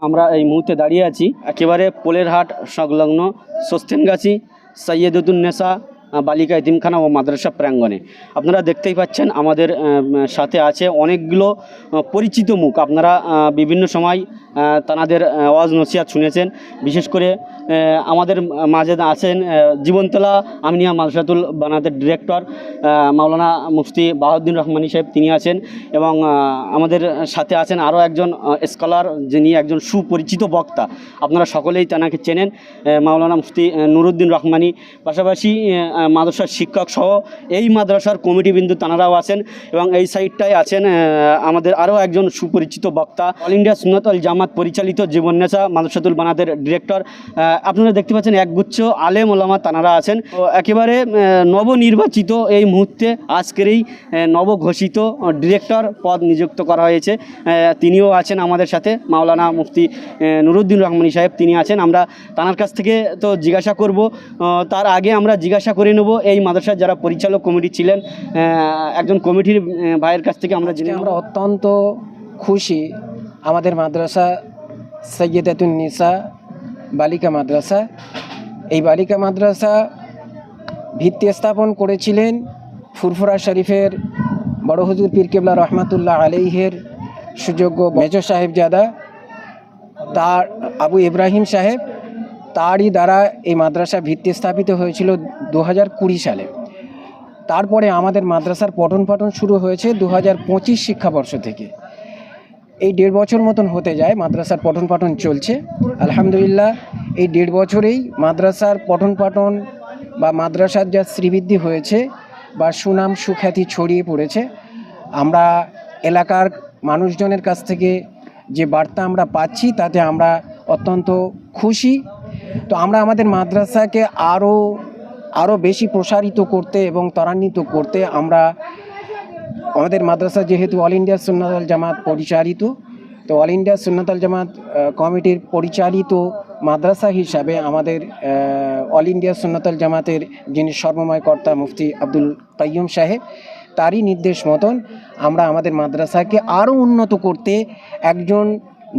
আমরা এই মুহূর্তে দাঁড়িয়ে আছি একেবারে পোলেরহাট সংলগ্ন সোস্তেনগাছি সৈয়দুন্নেসা বালিকা এতিমখানা ও মাদ্রাসা প্রাঙ্গণে। আপনারা দেখতেই পাচ্ছেন আমাদের সাথে আছে অনেকগুলো পরিচিত মুখ। আপনারা বিভিন্ন সময় তানাদের ওয়াজ নসিহাত শুনেছেন। বিশেষ করে আমাদের মাঝে আছেন জীবনতলা আমিনিয়া মাদ্রাসাতুল বানাতের ডিরেক্টর মাওলানা মুফতি বাহাউদ্দিন রহমানী সাহেব, তিনি আছেন। এবং আমাদের সাথে আছেন আরও একজন স্কলার, যিনি একজন সুপরিচিত বক্তা, আপনারা সকলেই তানাকে চেনেন, মাওলানা মুফতি নুরুদ্দিন রহমানী। পাশাপাশি মাদ্রাসার শিক্ষক সহ এই মাদ্রাসার কমিটিবিন্দু তানারাও আছেন। এবং এই সাইডটায় আছেন আমাদের আরও একজন সুপরিচিত বক্তা, অল ইন্ডিয়া সুন্নাত আল জামাত পরিচালিত জীবন্নেসা মাদ্রাসাতুল বানাতের ডিরেক্টর। আপনারা দেখতে পাচ্ছেন একগুচ্ছ আলেম ওলামা তানারা আছেন। একেবারে নবনির্বাচিত এই মুহূর্তে আজকের এই নবঘোষিত ডিরেক্টর পদ নিযুক্ত করা হয়েছে, তিনিও আছেন আমাদের সাথে, মাওলানা মুফতি নুরুদ্দিন রহমানী সাহেব তিনি আছেন। আমরা তানার কাছ থেকে তো জিজ্ঞাসা করব, তার আগে আমরা জিজ্ঞাসা করে নেব এই মাদ্রাসার যারা পরিচালক কমিটি ছিলেন, একজন কমিটির ভাইয়ের কাছ থেকে আমরা জেনে। আমরা অত্যন্ত খুশি, আমাদের মাদ্রাসা সৈয়দাতুন্নিসা বালিকা মাদ্রাসা, এই বালিকা মাদ্রাসা ভিত্তি স্থাপন করেছিলেন ফুরফুরা শরীফের বড় হুজুর পীর কেবলা রহমাতুল্লাহ আলাইহের সুযোগ্য মেজর সাহেবজাদা তার আবু ইব্রাহিম সাহেব, তারই দ্বারা এই মাদ্রাসা ভিত্তি স্থাপিত হয়েছিল 2020 সালে। তারপরে আমাদের মাদ্রাসার পঠন পাঠন শুরু হয়েছে 2025 শিক্ষাবর্ষ থেকে। এই 1.5 বছর মতন হতে যায় মাদ্রাসার পঠন পাঠন চলছে। আলহামদুলিল্লাহ এই 1.5 বছরেই মাদ্রাসার পঠন পাঠন বা মাদ্রাসার যা শ্রীবৃদ্ধি হয়েছে বা সুনাম সুখ্যাতি ছড়িয়ে পড়েছে, আমরা এলাকার মানুষজনের কাছ থেকে যে বার্তা আমরা পাচ্ছি তাতে আমরা অত্যন্ত খুশি। তো আমরা আমাদের মাদ্রাসাকে আরও বেশি প্রসারিত করতে এবং ত্বরান্বিত করতে আমরা আমাদের মাদ্রাসা যেহেতু অল ইন্ডিয়া সুন্নাত আল জামাত পরিচালিত, তো অল ইন্ডিয়া সুন্নাত আল জামাত কমিটির পরিচালিত মাদ্রাসা হিসাবে আমাদের অল ইন্ডিয়া সুন্নাত আল জামাতের যিনি সর্বময় কর্তা মুফতি আব্দুল কাইয়ুম সাহেব, তারই নির্দেশ মতন আমরা আমাদের মাদ্রাসাকে আরও উন্নত করতে একজন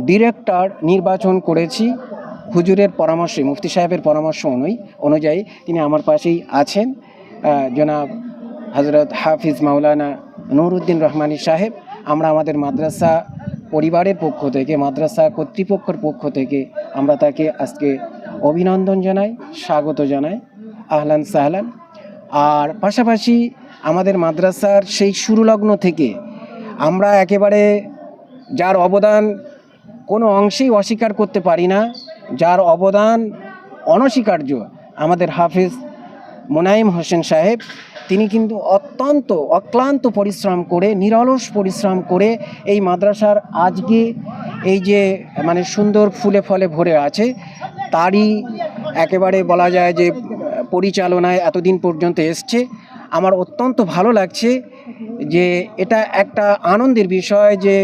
ডিরেক্টর নির্বাচন করেছি। হুজুরের পরামর্শে, মুফতি সাহেবের পরামর্শ অনুযায়ী তিনি আমার পাশেই আছেন, জনাব হজরত হাফিজ মাওলানা নুরুদ্দিন রহমানী সাহেব। আমরা আমাদের মাদ্রাসা পরিবারের পক্ষ থেকে, মাদ্রাসা কর্তৃপক্ষের পক্ষ থেকে আমরা তাকে আজকে অভিনন্দন জানাই, স্বাগত জানাই, আহলান সাহলান। আর পাশাপাশি আমাদের মাদ্রাসার সেই শুরুলগ্ন থেকে আমরা একেবারে যার অবদান কোনো অংশেই অস্বীকার করতে পারি না, যার অবদান অনস্বীকার্য, আমাদের হাফিজ মোনায়েম হোসেন সাহেব, তিনি কিন্তু অত্যন্ত অক্লান্ত পরিশ্রম করে, নিরলস পরিশ্রম করে এই মাদ্রাসার আজকে এই যে মানে সুন্দর ফুলে ফলে ভরে আছে, তারই একেবারে বলা যায় যে পরিচালনায় এতদিন পর্যন্ত এসছে। আমার অত্যন্ত ভালো লাগছে যে এটা একটা আনন্দের বিষয় যে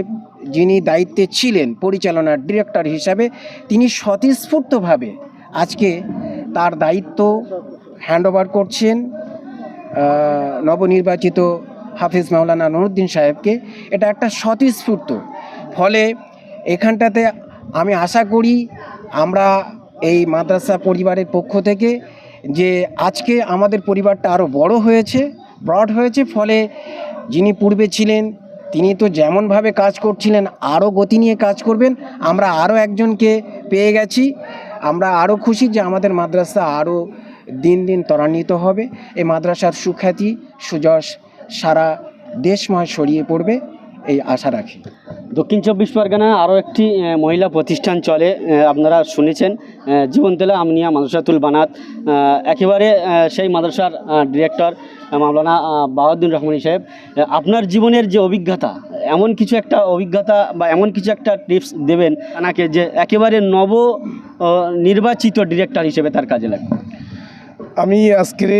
যিনি দায়িত্বে ছিলেন পরিচালনার ডিরেক্টর হিসাবে, তিনি স্বতঃস্ফূর্তভাবে আজকে তার দায়িত্ব হ্যান্ডওভার করছেন নবনির্বাচিত হাফিজ মাওলানা নুরুদ্দিন সাহেবকে। এটা একটা স্বতঃস্ফূর্ত, ফলে এখানটাতে আমি আশা করি আমরা এই মাদ্রাসা পরিবারের পক্ষ থেকে যে আজকে আমাদের পরিবারটা আরও বড় হয়েছে, ব্রড হয়েছে, ফলে যিনি পূর্বে ছিলেন তিনি তো যেমনভাবে কাজ করছিলেন আরও গতি নিয়ে কাজ করবেন। আমরা আরও একজনকে পেয়ে গেছি, আমরা আরও খুশি যে আমাদের মাদ্রাসা আরও দিন দিন ত্বরান্বিত হবে, এই মাদ্রাসার সুখ্যাতি সুযশ সারা দেশময় ছড়িয়ে পড়বে, এই আশা রাখি। দক্ষিণ 24 পরগনা আরও একটি মহিলা প্রতিষ্ঠান চলে, আপনারা শুনেছেন, জীবনতলা আমিনিয়া মাদ্রাসাতুল বানাত। একেবারে সেই মাদ্রাসার ডিরেক্টর মাওলানা বাহাউদ্দিন রহমানী সাহেব, আপনার জীবনের যে অভিজ্ঞতা, এমন কিছু একটা অভিজ্ঞতা বা এমন কিছু একটা টিপস দেবেন তাকে যে একেবারে নব নির্বাচিত ডিরেক্টর হিসেবে তার কাজে লাগবে। আমি আজকের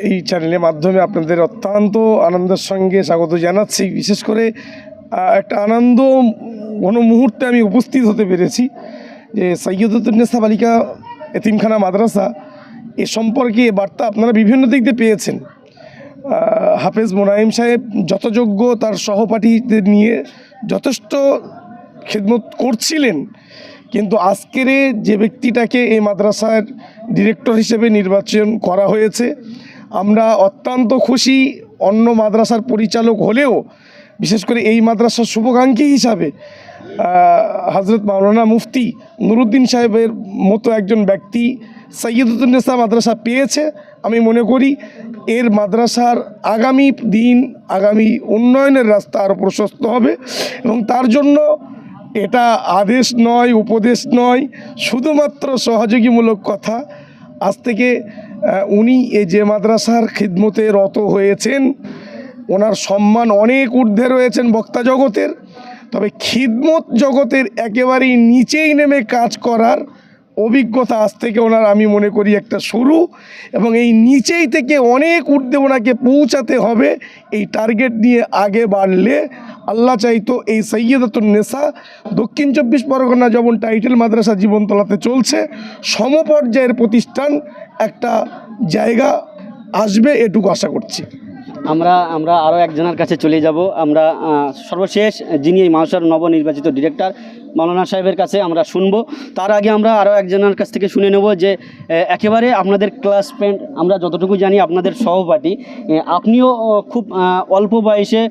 এই চ্যানেলের মাধ্যমে আপনাদের অত্যন্ত আনন্দের সঙ্গে স্বাগত জানাচ্ছি। বিশেষ করে একটা আনন্দ ঘন মুহূর্তে আমি উপস্থিত হতে পেরেছি যে সৈয়দুন্নেসা বালিকা এতিমখানা মাদ্রাসা এ সম্পর্কে বার্তা আপনারা বিভিন্ন দিক দিয়ে পেয়েছেন। হাফেজ মোনায়েম সাহেব যথাযোগ্য তার সহপাঠীদের নিয়ে যথেষ্ট খেদমত করছিলেন, কিন্তু আজকের যে ব্যক্তিটাকে এই মাদ্রাসার ডিরেক্টর হিসেবে নির্বাচন করা হয়েছে, আমরা অত্যন্ত খুশি। অন্য মাদ্রাসার পরিচালক হলেও বিশেষ করে এই মাদ্রাসার শুভাকাঙ্ক্ষী হিসাবে হজরত মাওলানা মুফতি নুরুদ্দিন সাহেবের মতো একজন ব্যক্তি সৈয়দতুন্নেসা মাদ্রাসা পেয়েছে। আমি মনে করি এর মাদ্রাসার আগামী দিন, আগামী উন্নয়নের রাস্তা আরও প্রশস্ত হবে এবং তার জন্য এটা আদেশ নয়, উপদেশ নয়, শুধুমাত্র সহযোগীমূলক কথা। আজ থেকে উনি এই যে মাদ্রাসার খিদমতে রত হয়েছেন, ওনার সম্মান অনেক ঊর্ধ্বে রয়েছেন বক্তা জগতের। তবে খিদমত জগতের একেবারেই নিচেই নেমে কাজ করার অভিজ্ঞতা আজ থেকে ওনার আমি মনে করি একটা শুরু, এবং এই নিচেই থেকে অনেক ঊর্ধ্বে ওনাকে পৌঁছাতে হবে। এই টার্গেট নিয়ে আগে বাড়লে আল্লাহ চাইতো এই সৈয়দতুন্নেসা দক্ষিণ 24 পরগনা যেমন টাইটেল মাদ্রাসা জীবনতলাতে চলছে, সমপর্যায়ের প্রতিষ্ঠান একটা জায়গা আসবে, এটুকু আশা করছি। আমরা আরও একজনের কাছে চলে যাব। আমরা সর্বশেষ যিনি এই মাদ্রাসার নবনির্বাচিত ডিরেক্টর মাওলানা সাহেবের কাছে আমরা শুনবো। তার আগে আমরা আরও একজনের কাছ থেকে শুনে নেব যে একেবারে আপনাদের ক্লাসমেট, আমরা যতটুকু জানি আপনাদের সহপাঠী, আপনিও খুব অল্প বয়সে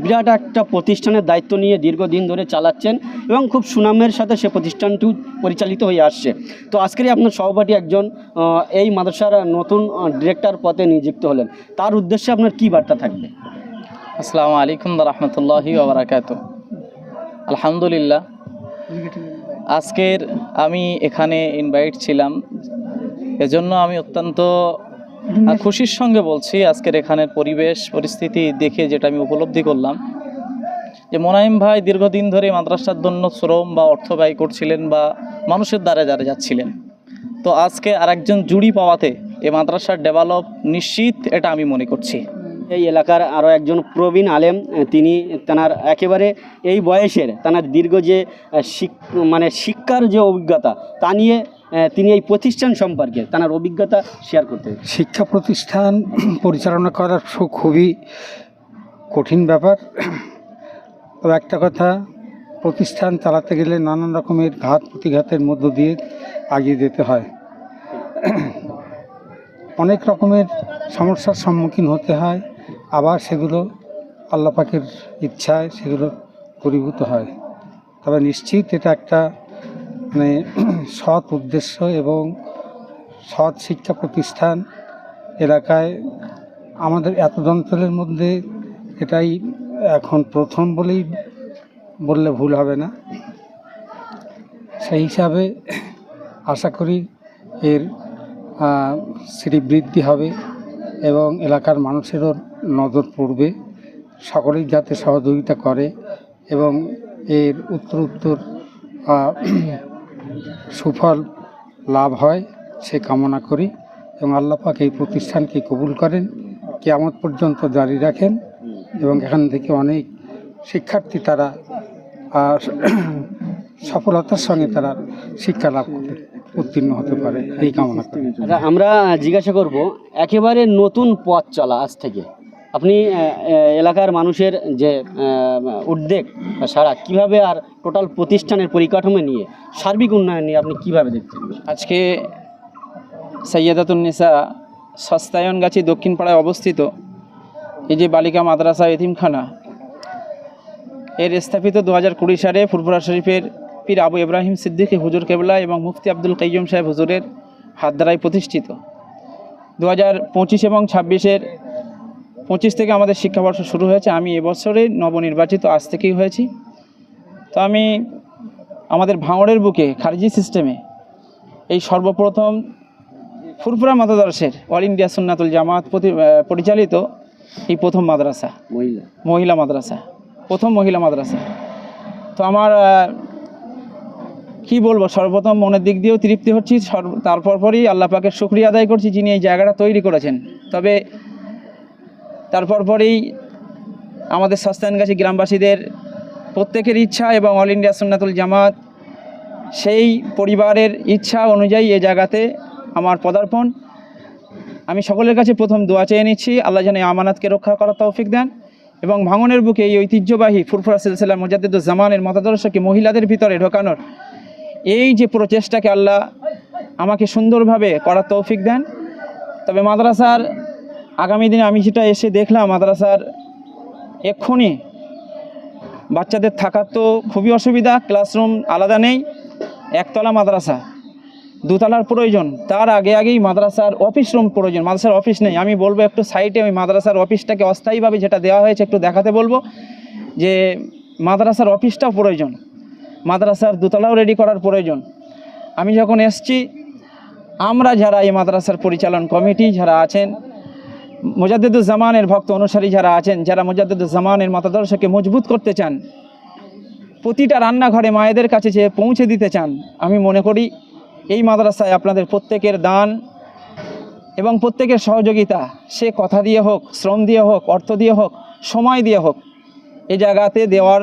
বিরাট একটা প্রতিষ্ঠানের দায়িত্ব নিয়ে দীর্ঘদিন ধরে চালাচ্ছেন এবং খুব সুনামের সাথে সে প্রতিষ্ঠানটিও পরিচালিত হয়ে আসছে। তো আজকেরই আপনার সহপাঠী একজন এই মাদ্রাসার নতুন ডিরেক্টর পদে নিযুক্ত হলেন, তার উদ্দেশ্যে আপনার কী বার্তা থাকবে? আসসালামু আলাইকুম রহমতুল্লাহি ওয়া বারাকাতুহু। আলহামদুলিল্লাহ, আজকের আমি এখানে ইনভাইট ছিলাম, এজন্য আমি অত্যন্ত খুশির সঙ্গে বলছি। আজকের এখানের পরিবেশ পরিস্থিতি দেখে যেটা আমি উপলব্ধি করলাম যে মোনায়েম ভাই দীর্ঘদিন ধরে মাদ্রাসার জন্য শ্রম বা অর্থ ব্যয় করছিলেন বা মানুষের দ্বারা যাচ্ছিলেন। তো আজকে আরেকজন জুড়ি পাওয়াতে এই মাদ্রাসার ডেভেলপ নিশ্চিত, এটা আমি মনে করছি। এই এলাকার আরও একজন প্রবীণ আলেম, তিনি তার একেবারে এই বয়সের তার দীর্ঘ যে শিক্ষার যে অভিজ্ঞতা তা নিয়ে তিনি এই প্রতিষ্ঠান সম্পর্কে তার অভিজ্ঞতা শেয়ার করতে। শিক্ষা প্রতিষ্ঠান পরিচালনা করা খুবই কঠিন ব্যাপার। তবে একটা কথা, প্রতিষ্ঠান চালাতে গেলে নানান রকমের ঘাত প্রতিঘাতের মধ্য দিয়ে এগিয়ে যেতে হয়। অনেক রকমের সমস্যার সম্মুখীন হতে হয়, আবার সেগুলো আল্লাহ পাকের ইচ্ছায় সেগুলো পরিভূত হয়। তবে নিশ্চিত এটা একটা সৎ উদ্দেশ্য এবং সৎ শিক্ষা প্রতিষ্ঠান এলাকায় আমাদের এত অঞ্চলের মধ্যে এটাই এখন প্রথম বললে ভুল হবে না। সেই হিসাবে আশা করি এর শ্রীবৃদ্ধি হবে এবং এলাকার মানুষেরও নজর পড়বে, সকলেই যাতে সহযোগিতা করে এবং এর উত্তর সুফল লাভ হয় সে কামনা করি এবং আল্লাহ পাক এই প্রতিষ্ঠানকে কবুল করেন, কিয়ামত পর্যন্ত জারি রাখেন এবং এখান থেকে অনেক শিক্ষার্থী তারা সফলতার সঙ্গে তারা শিক্ষা লাভ করতে উত্তীর্ণ হতে পারে, এই কামনা করি। আমরা জিজ্ঞাসা করব, একেবারে নতুন পথ চলা আজ থেকে আপনি এলাকার মানুষের যে উদ্বেগ সারা কীভাবে আর টোটাল প্রতিষ্ঠানের পরিকাঠামো নিয়ে সার্বিক উন্নয়ন নিয়ে আপনি কীভাবে দেখছেন? আজকে সৈয়দাতুন্নেসা সস্তায়নগাছি দক্ষিণ পাড়ায় অবস্থিত এই যে বালিকা মাদ্রাসা এতিমখানা, এর স্থাপিত 2020 সালে ফুরফুরা শরীফের পীর আবু ইব্রাহিম সিদ্দিকী হুজুর কেবলা এবং মুফতি আব্দুল কাইয়ুম সাহেব হুজুরের হাত দ্বারাই প্রতিষ্ঠিত। 2025 এবং 26 থেকে আমাদের শিক্ষাবর্ষ শুরু হয়েছে। আমি এবছরে নবনির্বাচিত আজ থেকেই হয়েছি। তো আমি আমাদের ভাঙড়ের বুকে খারিজি সিস্টেমে এই সর্বপ্রথম ফুরফুরা মাদ্রাসার অল ইন্ডিয়া সুন্নাতুল জামাত পরিচালিত এই প্রথম মাদ্রাসা, মহিলা মাদ্রাসা, প্রথম মহিলা মাদ্রাসা। তো আমার কি বলবো, সর্বপ্রথম মনের দিক দিয়েও তৃপ্তি হচ্ছি, তারপরই আল্লাহ পাকের শুকরিয়া আদায় করছি যিনি এই জায়গাটা তৈরি করেছেন। তবে তারপরই আমাদের সস্তায়নগাছি গ্রামবাসীদের প্রত্যেকের ইচ্ছা এবং অল ইন্ডিয়া সুন্নাতুল জামাত সেই পরিবারের ইচ্ছা অনুযায়ী এই জায়গাতে আমার পদার্পণ। আমি সকলের কাছে প্রথম দোয়া চেয়ে নিচ্ছি, আল্লাহ যেন আমানাতকে রক্ষা করার তৌফিক দেন এবং ভাঙনের বুকে এই ঐতিহ্যবাহী ফুরফুরা সিলসিলা মুজাদ্দিদুজ জামানের মতাদর্শকে মহিলাদের ভিতরে ঢোকানোর এই যে প্রচেষ্টাকে আল্লাহ আমাকে সুন্দরভাবে করার তৌফিক দেন। তবে মাদ্রাসার আগামী দিনে আমি যেটা এসে দেখলাম, মাদ্রাসার এক্ষুনি বাচ্চাদের থাকার তো খুবই অসুবিধা, ক্লাসরুম আলাদা নেই, একতলা মাদ্রাসা, দুতলার প্রয়োজন, তার আগেই মাদ্রাসার অফিস রুম প্রয়োজন। মাদ্রাসার অফিস নেই, আমি বলবো একটু সাইডে ওই মাদ্রাসার অফিসটাকে অস্থায়ীভাবে যেটা দেওয়া হয়েছে একটু দেখাতে বলবো, যে মাদ্রাসার অফিসটাও প্রয়োজন, মাদ্রাসার দুতলাও রেডি করার প্রয়োজন। আমি যখন এসছি, আমরা যারা এই মাদ্রাসার পরিচালন কমিটি যারা আছেন, মুজাদ্দিদুজ্জামানের ভক্ত অনুসারী যারা আছেন, যারা মুজাদ্দিদুজ্জামানের মতাদর্শকে মজবুত করতে চান, প্রতিটা রান্নাঘরে মায়েদের কাছে যে পৌঁছে দিতে চান, আমি মনে করি এই মাদ্রাসায় আপনাদের প্রত্যেকের দান এবং প্রত্যেকের সহযোগিতা, সে কথা দিয়ে হোক, শ্রম দিয়ে হোক, অর্থ দিয়ে হোক, সময় দিয়ে হোক, এই জায়গাতে দেওয়ার,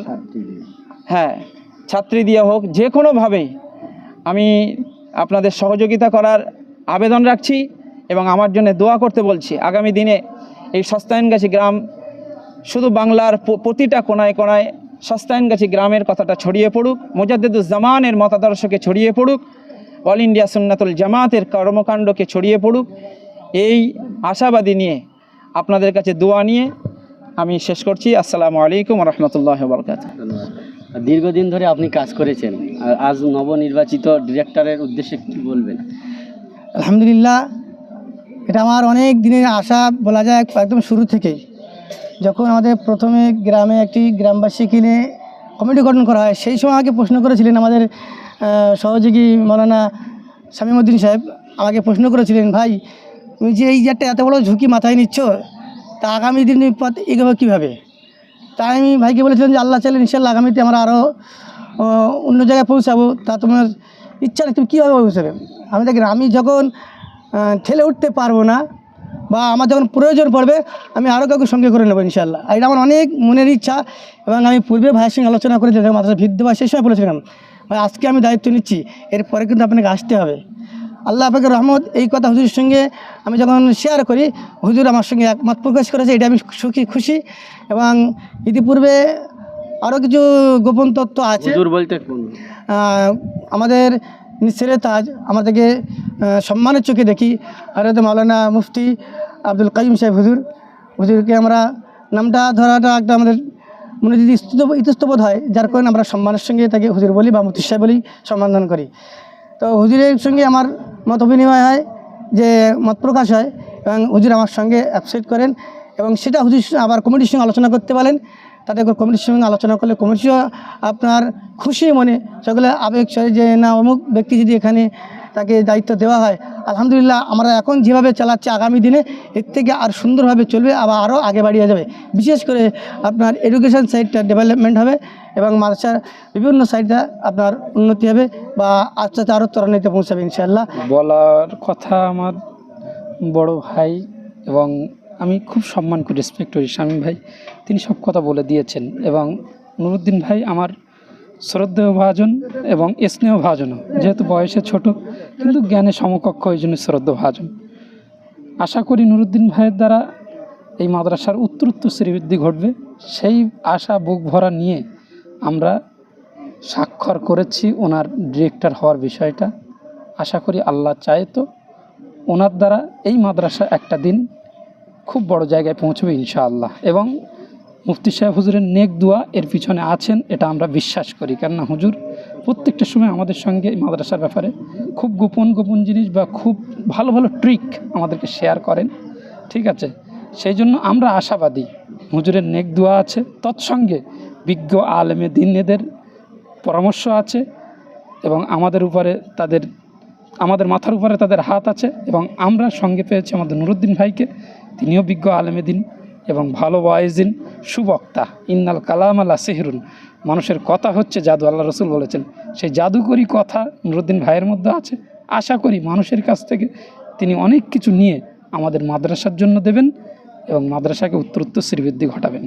হ্যাঁ, ছাত্রী দিয়ে হোক, যে কোনোভাবেই আমি আপনাদের সহযোগিতা করার আবেদন রাখছি এবং আমার জন্য দোয়া করতে বলছি। আগামী দিনে এই সস্তায়নগাছি গ্রাম, শুধু বাংলার প্রতিটা কোনায় কোনায় সস্তায়নগাছি গ্রামের কথাটা ছড়িয়ে পড়ুক, মুজাদ্দিদুজ্জামানের মতাদর্শকে ছড়িয়ে পড়ুক, অল ইন্ডিয়া সুন্নাতুল জামাতের কর্মকাণ্ডকে ছড়িয়ে পড়ুক, এই আশাবাদী নিয়ে আপনাদের কাছে দোয়া নিয়ে আমি শেষ করছি। আসসালামু আলাইকুম ওয়া রাহমাতুল্লাহি ওয়া বারাকাতুহু। ধন্যবাদ। দীর্ঘদিন ধরে আপনি কাজ করেছেন, আর আজ নবনির্বাচিত ডিরেক্টরের উদ্দেশ্যে কি বলবেন? আলহামদুলিল্লাহ, এটা আমার অনেক দিনের আশা বলা যায়, একদম শুরু থেকেই। যখন আমাদের প্রথমে গ্রামে একটি গ্রামবাসী কিনে কমিটি গঠন করা হয়, সেই সময় আমাকে প্রশ্ন করেছিলেন আমাদের সহযোগী মৌলানা শামীমউদ্দিন সাহেব, আমাকে প্রশ্ন করেছিলেন, ভাই তুমি যে এই যে একটা এত বড় ঝুঁকি মাথায় নিচ্ছ, তা আগামী দিন পথ এগোবে কীভাবে? তাই আমি ভাইকে বলেছিলাম যে আল্লাহ চাইলে ইনশাল্লাহ আগামীতে আমরা আরও অন্য জায়গায় পৌঁছাবো, তা তোমার ইচ্ছা নেই, তুমি কীভাবে পৌঁছাবে? আমি দেখেন, আমি যখন ঠেলে উঠতে পারবো না বা আমার যখন প্রয়োজন পড়বে, আমি আরও কাউকে সঙ্গে করে নেবো ইনশাল্লাহ। এটা আমার অনেক মনের ইচ্ছা। এবং আমি পূর্বে ভাইয়ের সঙ্গে আলোচনা করেছিলাম, যখন মাদ্রাসা ভিত্তি ভাই, সেই সময় বলেছিলাম, ভাই আজকে আমি দায়িত্ব নিচ্ছি, এরপরে কিন্তু আপনাকে আসতে হবে। আল্লাহ আপনাকে রহমত, এই কথা হুজুরের সঙ্গে আমি যখন শেয়ার করি, হুজুর আমার সঙ্গে একমত প্রকাশ করেছে, এটা আমি খুশি। এবং ইতিপূর্বে আরও কিছু গোপন তথ্য আছে। হুজুর বলতে কোন? আমাদের ছেলে তাজ আমাদেরকে সম্মানের চোখে দেখি, আর হয়তো মাওলানা মুফতি আব্দুল কাইম সাহেব হুজুরকে আমরা নামটা ধরাটা একটা আমাদের মনে যদি ইতস্তবোধ হয়, যার কারণে আমরা সম্মানের সঙ্গে তাকে হুজুর বলি বা মুফতি সাহেব বলি, সম্মান করি। তো হুজুরের সঙ্গে আমার মত বিনিময় হয়, যে মত প্রকাশ হয়, এবং হুজুর আমার সঙ্গে অ্যাপসেট করেন, এবং সেটা হুজুর আবার কমিটির সঙ্গে আলোচনা করতে পারেন। তাতে কমিটির সঙ্গে আলোচনা করলে কমিটিও আপনার খুশি মনে, সকলে আবেগ সরে, যে না অমুক ব্যক্তি যদি এখানে তাকে দায়িত্ব দেওয়া হয়, আলহামদুলিল্লাহ আমরা এখন যেভাবে চালাচ্ছি, আগামী দিনে এর থেকে আর সুন্দরভাবে চলবে, আবার আরও আগে বাড়িয়ে যাবে। বিশেষ করে আপনার এডুকেশন সাইডটা ডেভেলপমেন্ট হবে এবং মাদ্রাসার বিভিন্ন সাইডটা আপনার উন্নতি হবে বা আস্তে আস্তে আরও ত্বরান্বিতে পৌঁছাবে ইনশাআল্লাহ। বলার কথা আমার বড় ভাই, এবং আমি খুব সম্মান করি, রেসপেক্ট করি শামীম ভাই, তিনি সব কথা বলে দিয়েছেন। এবং নুরুদ্দিন ভাই আমার শ্রদ্ধেয় ভাজন এবং স্নেহ ভাজনও, যেহেতু বয়সে ছোট কিন্তু জ্ঞানে সমকক্ষ, ওই জন্য শ্রদ্ধা ভাজন। আশা করি নুরুদ্দিন ভাইয়ের দ্বারা এই মাদ্রাসার উত্তরোত্তর শ্রীবৃদ্ধি ঘটবে, সেই আশা বুক ভরা নিয়ে আমরা স্বাক্ষর করেছি ওনার ডিরেক্টর হওয়ার বিষয়টা। আশা করি আল্লাহ চায় তো ওনার দ্বারা এই মাদ্রাসা একটা দিন খুব বড় জায়গায় পৌঁছবে ইনশাআল্লাহ। এবং মুফতি সাহেব হুজুরের নেক দোয়া এর পিছনে আছেন, এটা আমরা বিশ্বাস করি। কেননা হুজুর প্রত্যেকটা সময় আমাদের সঙ্গে এই মাদ্রাসার ব্যাপারে খুব গোপন জিনিস বা খুব ভালো ট্রিক আমাদেরকে শেয়ার করেন, ঠিক আছে? সেই জন্য আমরা আশাবাদী, হুজুরের নেক দোয়া আছে, তৎসঙ্গে বিজ্ঞ আলেমে দ্বীনেদের পরামর্শ আছে, এবং আমাদের মাথার উপরে তাদের হাত আছে। এবং আমরা সঙ্গে পেয়েছি আমাদের নুরুদ্দিন ভাইকে, তিনিও বিজ্ঞ আলেমে দ্বীন এবং ভালো ওয়াইজিন, সুবক্তা। ইন্নাল কালাম আলা সিহরুন, মানুষের কথা হচ্ছে জাদু, আল্লাহ রসুল বলেছেন। সেই জাদুকরি কথা নুরুদ্দিন ভাইয়ের মধ্যে আছে। আশা করি মানুষের কাছ থেকে তিনি অনেক কিছু নিয়ে আমাদের মাদ্রাসার জন্য দেবেন এবং মাদ্রাসাকে উত্তরোত্তর শ্রীবৃদ্ধি ঘটাবেন।